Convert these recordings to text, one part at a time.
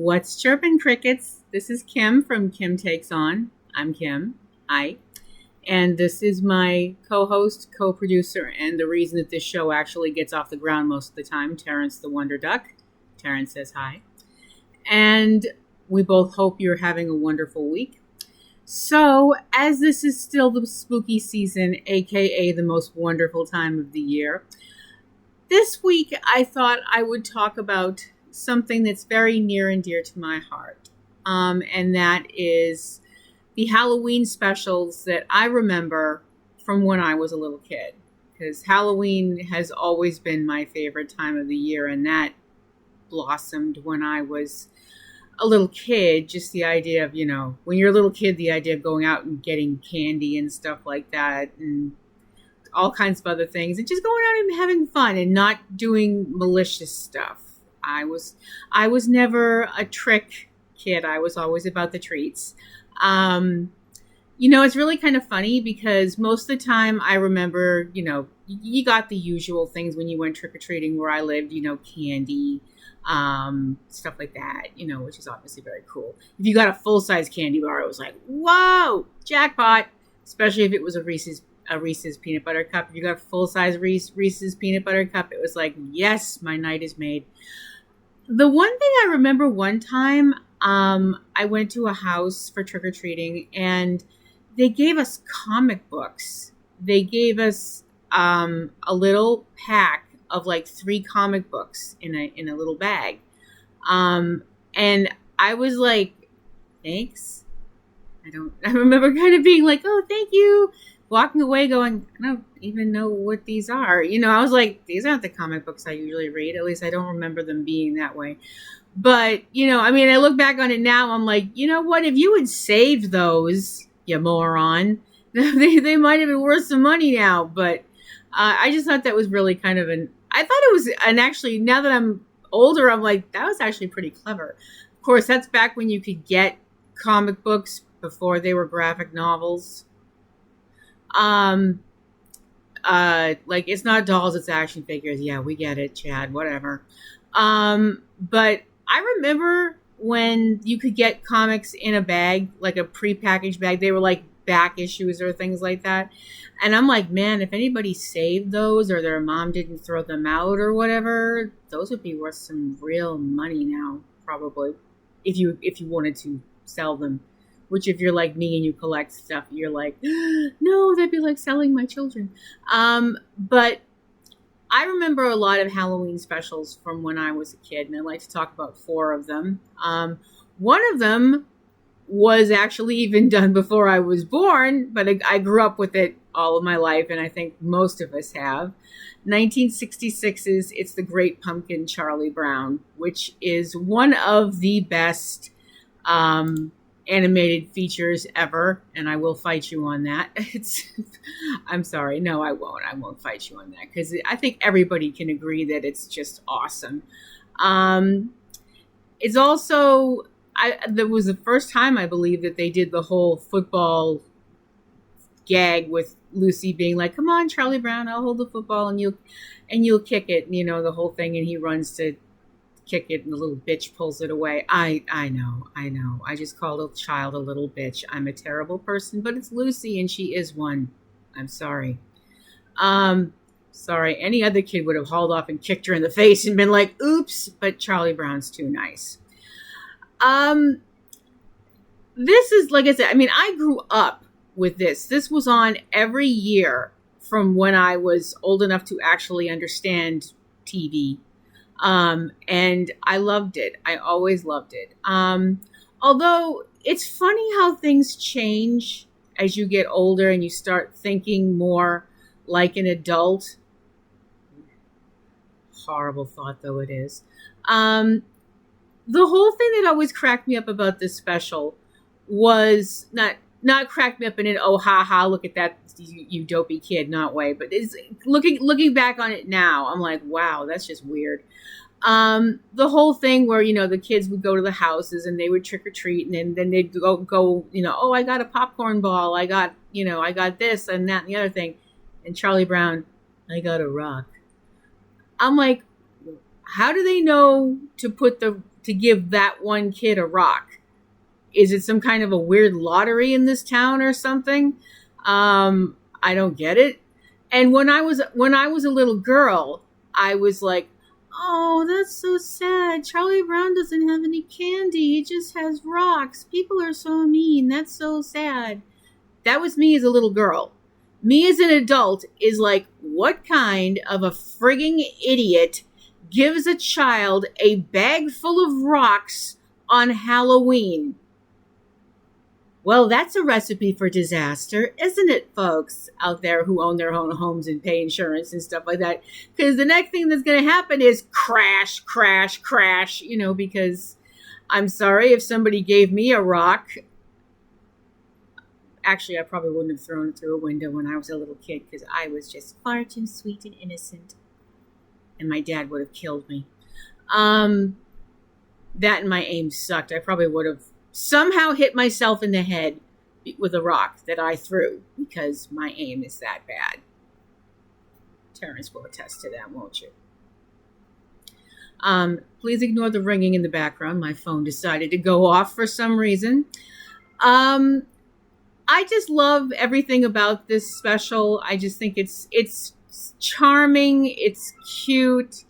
What's chirping, crickets? This is Kim from Kim Takes On. I'm Kim. Hi. And this is my co-host, co-producer, and the reason that this show actually gets off the ground most of the time, Terrence the Wonder Duck. Terrence says hi. And we both hope you're having a wonderful week. So, as this is still the spooky season, aka the most wonderful time of the year, this week I thought I would talk about something that's very near and dear to my heart. And that is the Halloween specials that I remember from when I was a little kid. Because Halloween has always been my favorite time of the year, and that blossomed when I was a little kid. Just the idea of, when you're a little kid, the idea of going out and getting candy and stuff like that, and all kinds of other things, and just going out and having fun and not doing malicious stuff. I was never a trick kid. I was always about the treats. It's really kind of funny because most of the time I remember, you got the usual things when you went trick-or-treating where I lived, candy, stuff like that, which is obviously very cool. If you got a full-size candy bar, it was like, whoa, jackpot, especially if it was a Reese's peanut butter cup. If you got a full-size Reese's peanut butter cup, it was like, yes, my night is made. The one thing I remember one time, I went to a house for trick-or-treating, and they gave us comic books. They gave us a little pack of like 3 comic books in a little bag. And I was like, thanks. I remember kind of being like, oh, thank you. Walking away going, I don't even know what these are. I was like, these aren't the comic books I usually read. At least I don't remember them being that way. But, I look back on it now, I'm like, you know what? If you had saved those, you moron, they might have been worth some money now. But I just thought that was really kind of actually, now that I'm older, I'm like, that was actually pretty clever. Of course, that's back when you could get comic books before they were graphic novels. Like, it's not dolls, it's action figures. Yeah, we get it, Chad, whatever. But I remember when you could get comics in a bag, like a prepackaged bag. They were like back issues or things like that. And I'm like, man, if anybody saved those or their mom didn't throw them out or whatever, those would be worth some real money now, probably, if you wanted to sell them. Which, if you're like me and you collect stuff, you're like, no, that'd be like selling my children. But I remember a lot of Halloween specials from when I was a kid, and I'd like to talk about 4 of them. One of them was actually even done before I was born, but I grew up with it all of my life, and I think most of us have. 1966's It's the Great Pumpkin, Charlie Brown, which is one of the best animated features ever, and I will fight you on that. I'm sorry, no, I won't fight you on that, because I think everybody can agree that it's just awesome. It's also, that was the first time, I believe, that they did the whole football gag with Lucy being like, come on, Charlie Brown, I'll hold the football and you'll kick it, the whole thing, and he runs to kick it and the little bitch pulls it away. I know. I just called a child a little bitch. I'm a terrible person, but it's Lucy and she is one. I'm sorry. Sorry. Any other kid would have hauled off and kicked her in the face and been like, oops, but Charlie Brown's too nice. This is, like I said, I grew up with this. This was on every year from when I was old enough to actually understand TV. And I loved it. I always loved it. Although it's funny how things change as you get older and you start thinking more like an adult. Horrible thought though it is. The whole thing that always cracked me up about this special was not cracked me up in an, oh, ha, ha, look at that, you dopey kid, not way. But it's looking back on it now, I'm like, wow, that's just weird. The whole thing where, the kids would go to the houses and they would trick or treat, and then they'd go, oh, I got a popcorn ball. I got this and that and the other thing. And Charlie Brown, I got a rock. I'm like, how do they know to give that one kid a rock? Is it some kind of a weird lottery in this town or something? I don't get it. And when I was a little girl, I was like, oh, that's so sad. Charlie Brown doesn't have any candy. He just has rocks. People are so mean. That's so sad. That was me as a little girl. Me as an adult is like, what kind of a frigging idiot gives a child a bag full of rocks on Halloween? Well, that's a recipe for disaster, isn't it, folks out there who own their own homes and pay insurance and stuff like that? Because the next thing that's going to happen is crash, crash, crash, because I'm sorry, if somebody gave me a rock, actually, I probably wouldn't have thrown it through a window when I was a little kid because I was just far too sweet and innocent. And my dad would have killed me. That and my aim sucked. I probably would have somehow hit myself in the head with a rock that I threw because my aim is that bad. Terrence will attest to that, won't you? Please ignore the ringing in the background. My phone decided to go off for some reason. I just love everything about this special. I just think it's charming. It's cute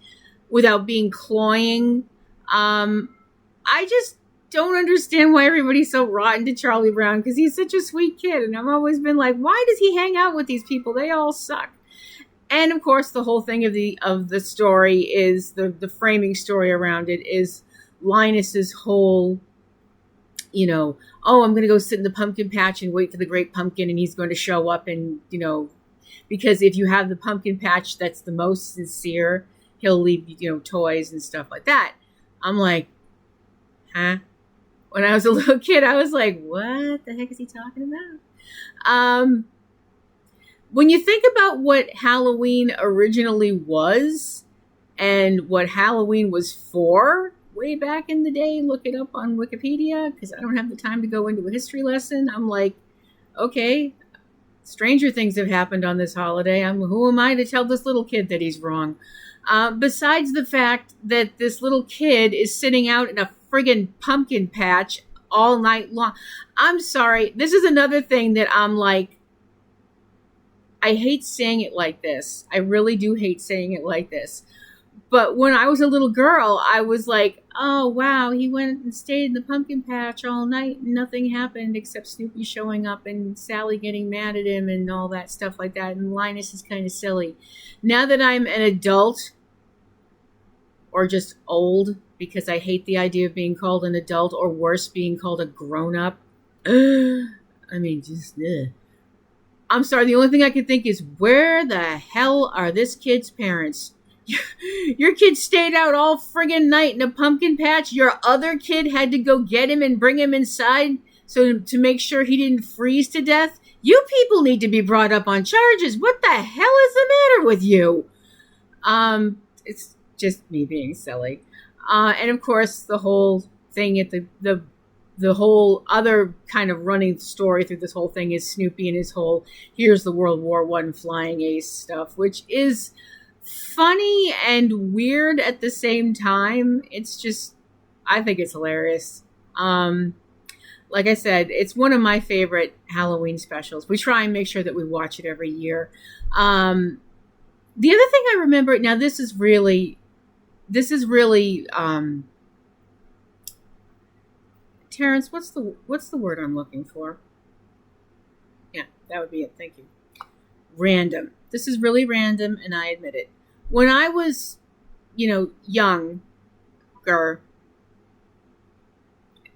without being cloying. I just don't understand why everybody's so rotten to Charlie Brown because he's such a sweet kid. And I've always been like, why does he hang out with these people? They all suck. And of course, the whole thing of the story is the framing story around it is Linus's whole, oh, I'm going to go sit in the pumpkin patch and wait for the great pumpkin and he's going to show up and, because if you have the pumpkin patch that's the most sincere, he'll leave, toys and stuff like that. I'm like, huh? When I was a little kid, I was like, what the heck is he talking about? When you think about what Halloween originally was and what Halloween was for way back in the day, look it up on Wikipedia because I don't have the time to go into a history lesson. I'm like, okay, stranger things have happened on this holiday. Who am I to tell this little kid that he's wrong? Besides the fact that this little kid is sitting out in a friggin' pumpkin patch all night long. I'm sorry. This is another thing that I'm like, I hate saying it like this. I really do hate saying it like this. But when I was a little girl, I was like, oh, wow, he went and stayed in the pumpkin patch all night and nothing happened except Snoopy showing up and Sally getting mad at him and all that stuff like that. And Linus is kind of silly. Now that I'm an adult or just old, because I hate the idea of being called an adult or worse, being called a grown-up. I'm sorry, the only thing I can think is, where the hell are this kid's parents? Your kid stayed out all friggin' night in a pumpkin patch. Your other kid had to go get him and bring him inside to make sure he didn't freeze to death. You people need to be brought up on charges. What the hell is the matter with you? It's just me being silly. And of course, the whole thing at the whole other kind of running story through this whole thing is Snoopy and his whole here's the World War I flying ace stuff, which is funny and weird at the same time. It's just, I think it's hilarious. Like I said, it's one of my favorite Halloween specials. We try and make sure that we watch it every year. The other thing I remember, now this is really Terrence, what's the word I'm looking for? Yeah, that would be it. Thank you. Random. This is really random, and I admit it. When I was, younger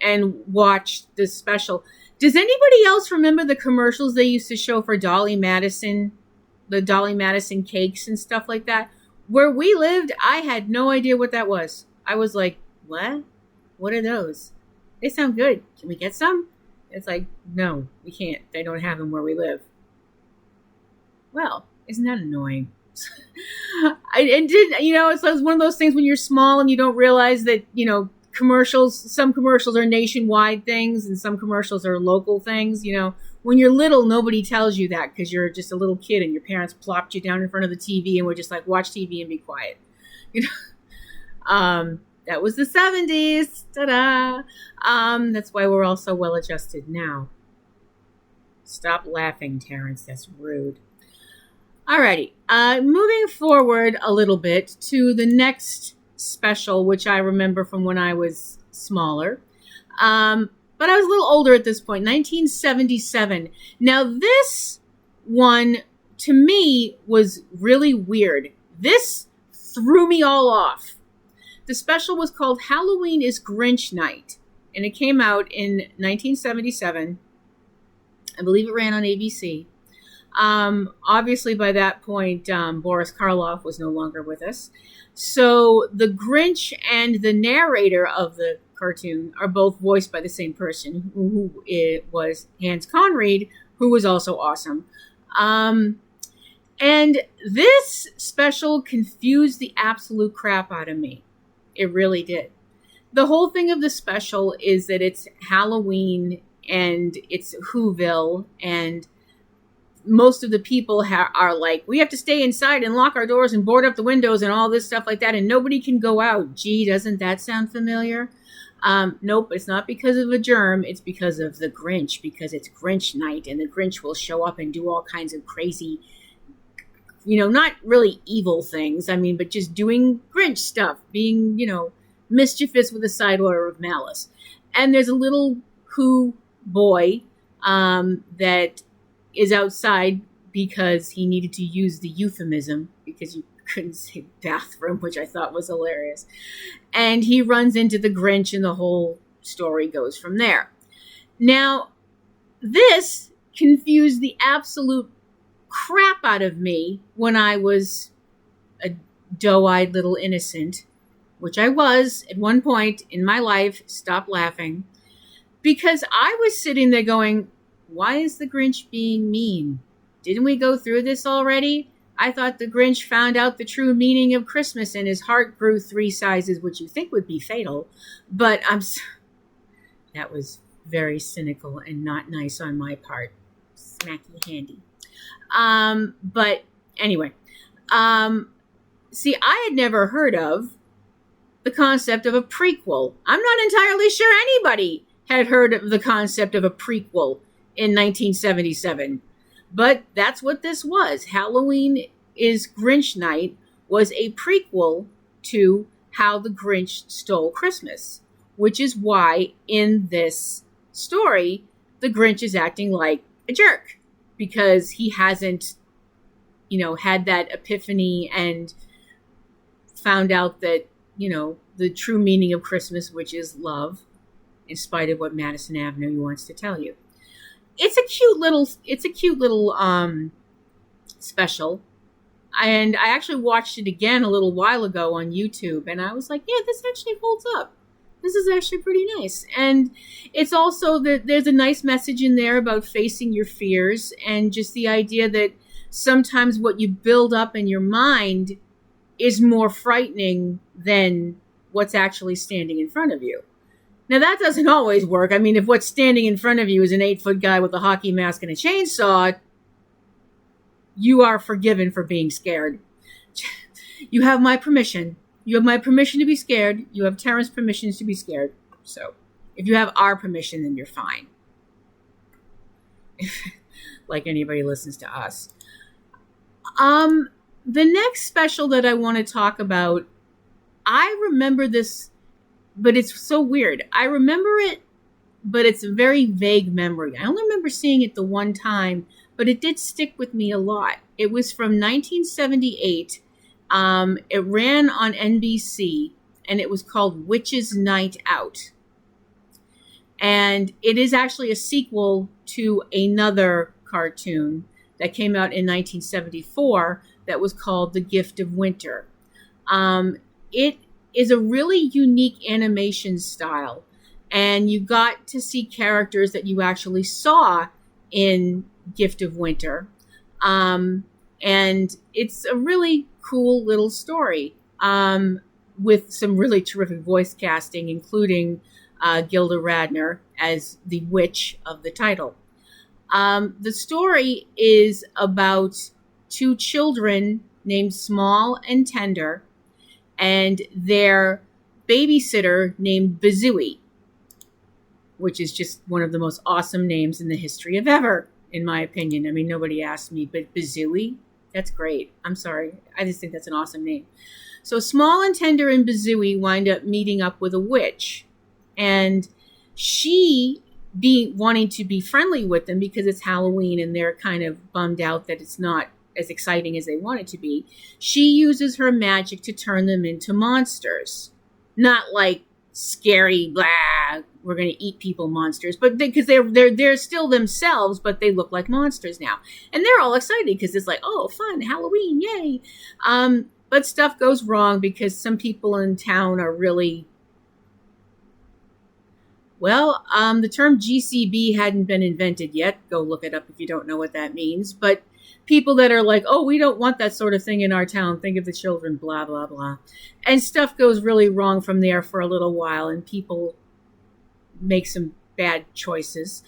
and watched this special, does anybody else remember the commercials they used to show for Dolly Madison, the Dolly Madison cakes and stuff like that? Where we lived, I had no idea what that was. I was like, what? What are those? They sound good. Can we get some? It's like, no, we can't. They don't have them where we live. Well, isn't that annoying? It's like one of those things when you're small and you don't realize that, some commercials are nationwide things and some commercials are local things. When you're little, nobody tells you that because you're just a little kid and your parents plopped you down in front of the TV and were just like, watch TV and be quiet. That was the 70s. Ta-da! That's why we're all so well adjusted now. Stop laughing, Terrence. That's rude. Alrighty. Moving forward a little bit to the next special, which I remember from when I was smaller. But I was a little older at this point, 1977. Now, this one, to me, was really weird. This threw me all off. The special was called Halloween is Grinch Night, and it came out in 1977. I believe it ran on ABC. Obviously, by that point, Boris Karloff was no longer with us. So the Grinch and the narrator of the cartoon are both voiced by the same person, who it was Hans Conried, who was also awesome. And this special confused the absolute crap out of me. It really did. The whole thing of the special is that it's Halloween and it's Whoville, and most of the people are like, we have to stay inside and lock our doors and board up the windows and all this stuff like that, and nobody can go out. Gee, doesn't that sound familiar? Nope, it's not because of a germ. It's because of the Grinch, because it's Grinch night, and the Grinch will show up and do all kinds of crazy, not really evil things, but just doing Grinch stuff, being, mischievous with a side order of malice. And there's a little Who boy that is outside because he needed to use the euphemism because you couldn't say bathroom, which I thought was hilarious. And he runs into the Grinch, and the whole story goes from there. Now, this confused the absolute crap out of me when I was a doe-eyed little innocent, which I was at one point in my life. Stop laughing. Because I was sitting there going, why is the Grinch being mean? Didn't we go through this already? I thought the Grinch found out the true meaning of Christmas and his heart grew 3 sizes, which you think would be fatal. But that was very cynical and not nice on my part. Smacky handy. But anyway, see, I had never heard of the concept of a prequel. I'm not entirely sure anybody had heard of the concept of a prequel in 1977. But that's what this was. Halloween is Grinch Night was a prequel to How the Grinch Stole Christmas, which is why in this story, the Grinch is acting like a jerk because he hasn't, had that epiphany and found out that, the true meaning of Christmas, which is love, in spite of what Madison Avenue wants to tell you. It's a cute little special. And I actually watched it again a little while ago on YouTube, and I was like, yeah, this actually holds up. This is actually pretty nice. And it's also that there's a nice message in there about facing your fears and just the idea that sometimes what you build up in your mind is more frightening than what's actually standing in front of you. Now, that doesn't always work. If what's standing in front of you is an 8-foot guy with a hockey mask and a chainsaw, you are forgiven for being scared. You have my permission. You have my permission to be scared. You have Terrence's permission to be scared. So, if you have our permission, then you're fine. Like anybody listens to us. The next special that I want to talk about, I remember this, but it's so weird. I remember it, but it's a very vague memory. I only remember seeing it the one time, but it did stick with me a lot. It was from 1978. It ran on NBC, and it was called Witch's Night Out. And it is actually a sequel to another cartoon that came out in 1974 that was called The Gift of Winter. It is a really unique animation style, and you got to see characters that you actually saw in Gift of Winter. And it's a really cool little story with some really terrific voice casting, including Gilda Radner as the witch of the title. The story is about 2 children named Small and Tender, and their babysitter named Bazooey, which is just one of the most awesome names in the history of ever, in my opinion. I mean, nobody asked me, but Bazooey, that's great. I'm sorry. I just think that's an awesome name. So Small and Tender and Bazooey wind up meeting up with a witch, and she wanting to be friendly with them because it's Halloween and they're kind of bummed out that it's not as exciting as they want it to be. She uses her magic to turn them into monsters. Not like scary, blah, we're going to eat people monsters, but because they're still themselves, but they look like monsters now. And they're all excited because it's like, oh, fun, Halloween, yay. But stuff goes wrong because some people in town are really, well, the term GCB hadn't been invented yet. Go look it up if you don't know what that means. But people that are like, oh, we don't want that sort of thing in our town. Think of the children, blah, blah, blah. And stuff goes really wrong from there for a little while, and people make some bad choices.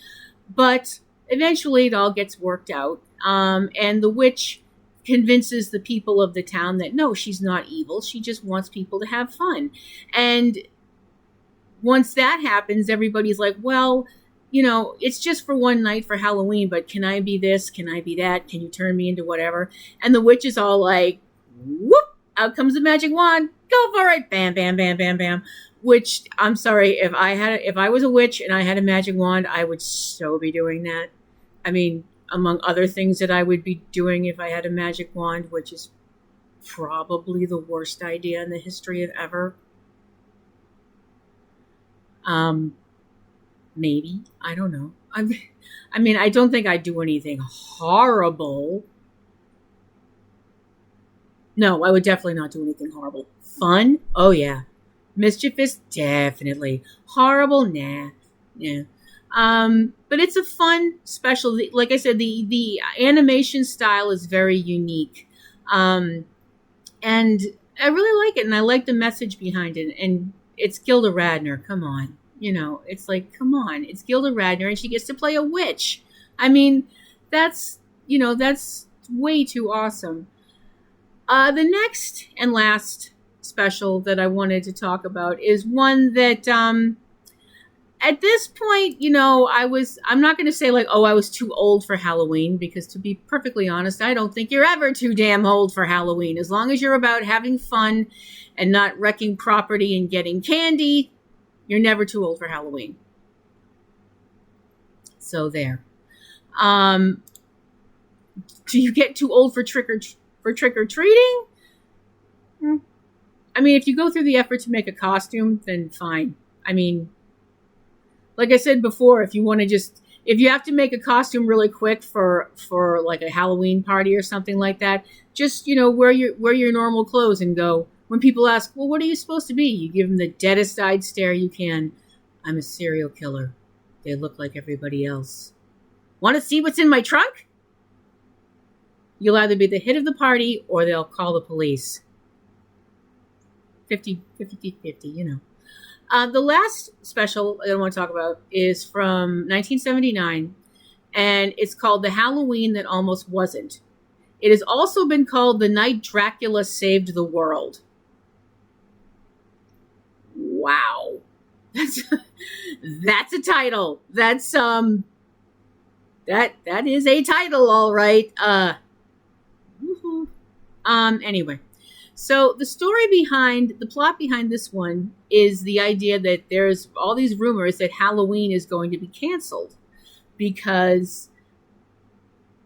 But eventually it all gets worked out. And the witch convinces the people of the town that, no, she's not evil. She just wants people to have fun. And once that happens, everybody's like, well, you know, it's just for one night for Halloween, but can I be this? Can I be that? Can you turn me into whatever? And the witch is all like, whoop, out comes the magic wand. Go for it. Bam, bam, bam, bam, bam. Which, I'm sorry, if I was a witch and I had a magic wand, I would so be doing that. I mean, among other things that I would be doing if I had a magic wand, which is probably the worst idea in the history of ever. Maybe. I don't know. I mean, I don't think I'd do anything horrible. No, I would definitely not do anything horrible. Fun? Oh, yeah. Mischievous? Definitely. Horrible? Nah. Yeah. But it's a fun special. Like I said, the animation style is very unique. And I really like it, and I like the message behind it. And it's Gilda Radner. Come on. You know, it's like, come on. It's Gilda Radner, and she gets to play a witch. I mean, that's way too awesome. The next and last special that I wanted to talk about is one that, at this point, you know, I'm not going to say like, oh, I was too old for Halloween, because to be perfectly honest, I don't think you're ever too damn old for Halloween. As long as you're about having fun and not wrecking property and getting candy, you're never too old for Halloween. So there. Do you get too old for trick or treating? I mean, if you go through the effort to make a costume, then fine. I mean, like I said before, if you have to make a costume really quick for like a Halloween party or something like that, just, you know, wear your normal clothes and go. When people ask, well, what are you supposed to be? You give them the deadest-eyed stare you can. I'm a serial killer. They look like everybody else. Want to see what's in my trunk? You'll either be the hit of the party or they'll call the police. 50, you know. The last special I want to talk about is from 1979, and it's called The Halloween That Almost Wasn't. It has also been called The Night Dracula Saved the World. Wow. That's a title. That's that is a title, all right. Anyway. So the plot behind this one is the idea that there's all these rumors that Halloween is going to be canceled, because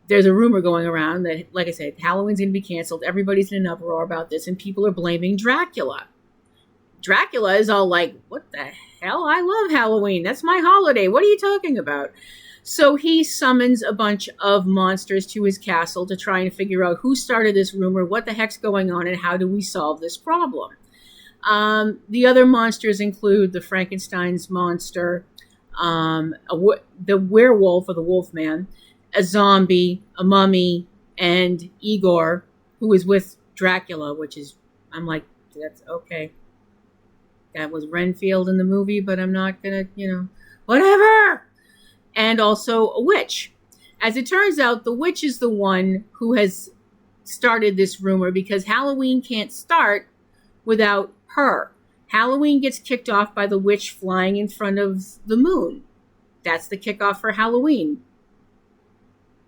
there's a rumor going around that, like I said, Halloween's going to be canceled. Everybody's in an uproar about this, and people are blaming Dracula. Dracula is all like, what the hell? I love Halloween. That's my holiday. What are you talking about? So he summons a bunch of monsters to his castle to try and figure out who started this rumor, what the heck's going on, and how do we solve this problem. The other monsters include the Frankenstein's monster, the werewolf or the Wolfman, a zombie, a mummy, and Igor, who is with Dracula, which is, I'm like, that's okay. That was Renfield in the movie, but I'm not gonna, whatever. And also a witch. As it turns out, the witch is the one who has started this rumor, because Halloween can't start without her. Halloween gets kicked off by the witch flying in front of the moon. That's the kickoff for Halloween.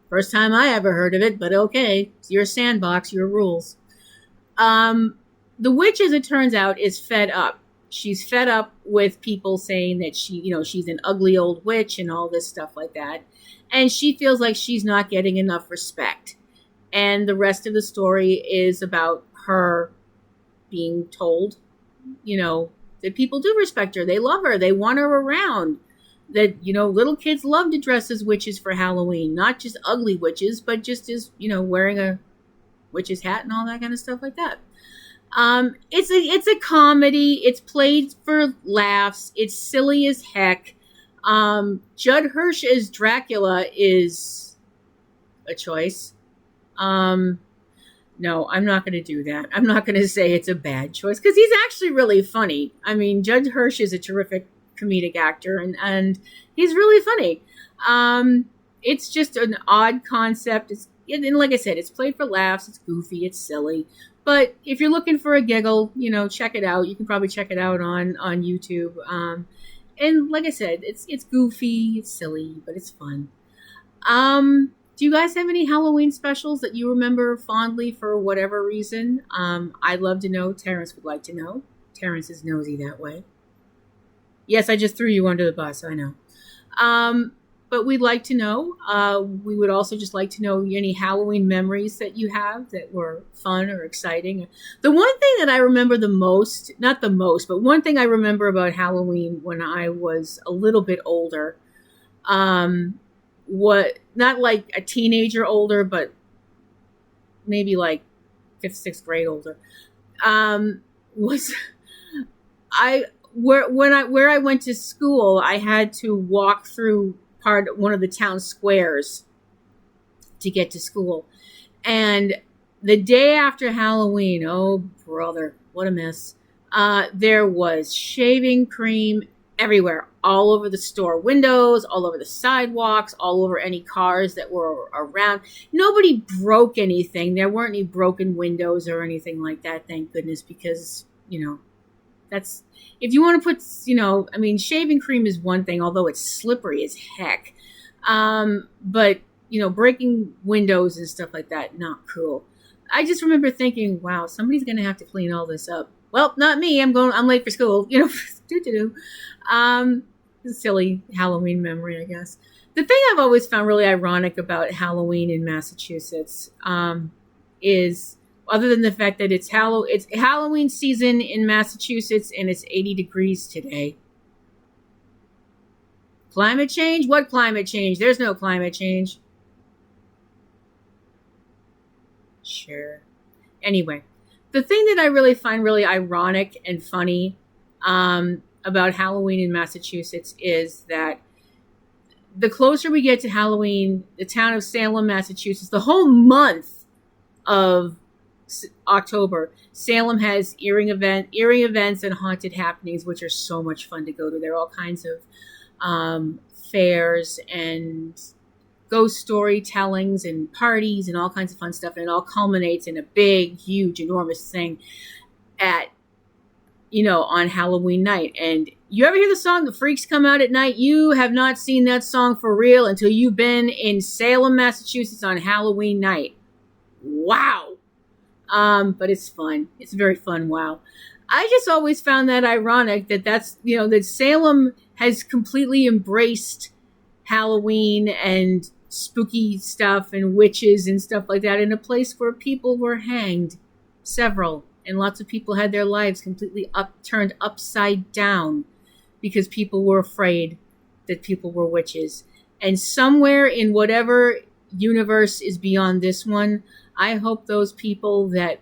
First time I ever heard of it, but okay. It's your sandbox, your rules. The witch, as it turns out, is fed up. She's fed up with people saying that she's an ugly old witch and all this stuff like that. And she feels like she's not getting enough respect. And the rest of the story is about her being told, that people do respect her. They love her. They want her around. That, little kids love to dress as witches for Halloween. Not just ugly witches, but just as, wearing a witch's hat and all that kind of stuff like that. It's a comedy. It's played for laughs. It's silly as heck. Judd Hirsch as Dracula is a choice. No, I'm not going to do that. I'm not going to say it's a bad choice because he's actually really funny. I mean, Judd Hirsch is a terrific comedic actor and he's really funny. It's just an odd concept. And like I said, it's played for laughs. It's goofy. It's silly. But if you're looking for a giggle, check it out. You can probably check it out on YouTube. And like I said, it's goofy, it's silly, but it's fun. Do you guys have any Halloween specials that you remember fondly for whatever reason? I'd love to know. Terrence would like to know. Terrence is nosy that way. Yes, I just threw you under the bus, I know. But we'd like to know. We would also just like to know any Halloween memories that you have that were fun or exciting. The one thing that I remember the most, not the most, but one thing I remember about Halloween when I was a little bit older, not like a teenager older, but maybe like 5th, 6th grade older, was where I went to school, I had to walk through one of the town squares to get to school. And the day after Halloween, oh brother, what a mess. There was shaving cream everywhere, all over the store windows, all over the sidewalks, all over any cars that were around. Nobody broke anything. There weren't any broken windows or anything like that, thank goodness, because, that's, if you want to put, shaving cream is one thing, although it's slippery as heck. But, breaking windows and stuff like that, not cool. I just remember thinking, wow, somebody's going to have to clean all this up. Well, not me. I'm late for school. Silly Halloween memory, I guess. The thing I've always found really ironic about Halloween in Massachusetts is, other than the fact that it's Halloween season in Massachusetts and it's 80 degrees today. Climate change? What climate change? There's no climate change. Sure. Anyway, the thing that I really find really ironic and funny about Halloween in Massachusetts is that the closer we get to Halloween, the town of Salem, Massachusetts, the whole month of October, Salem has eerie events and haunted happenings, which are so much fun to go to. There are all kinds of fairs and ghost storytellings and parties and all kinds of fun stuff. And it all culminates in a big, huge, enormous thing on Halloween night. And you ever hear the song, The Freaks Come Out at Night? You have not seen that song for real until you've been in Salem, Massachusetts on Halloween night. Wow. But it's fun. It's a very fun wow. I just always found that ironic that Salem has completely embraced Halloween and spooky stuff and witches and stuff like that in a place where people were hanged, several, and lots of people had their lives completely turned upside down because people were afraid that people were witches. And somewhere in whatever universe is beyond this one, I hope those people that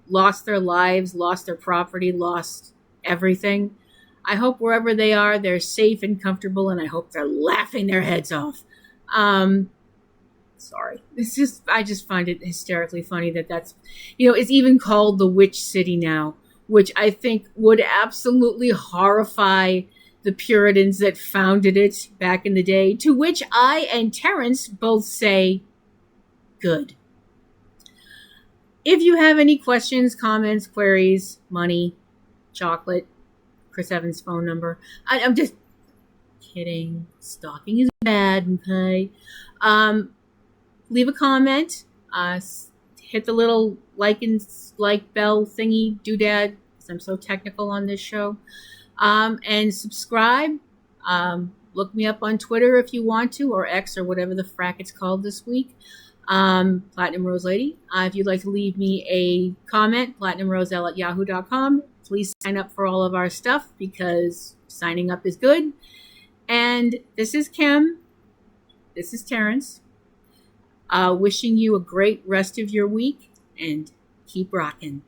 lost their lives, lost their property, lost everything, I hope wherever they are, they're safe and comfortable, and I hope they're laughing their heads off. Sorry. I just find it hysterically funny that's, it's even called the Witch City now, which I think would absolutely horrify the Puritans that founded it back in the day, to which I and Terrence both say, good. If you have any questions, comments, queries, money, chocolate. Chris Evans' phone number. I'm just kidding. Stalking is bad, okay? Leave a comment. Hit the little like bell thingy doodad, because I'm so technical on this show. And subscribe. Look me up on Twitter if you want to, or X, or whatever the frack it's called this week. Platinum Rose Lady. If you'd like to leave me a comment, platinumroselle@yahoo.com. Please sign up for all of our stuff, because signing up is good. And this is Kim. This is Terrence. Wishing you a great rest of your week, and keep rocking.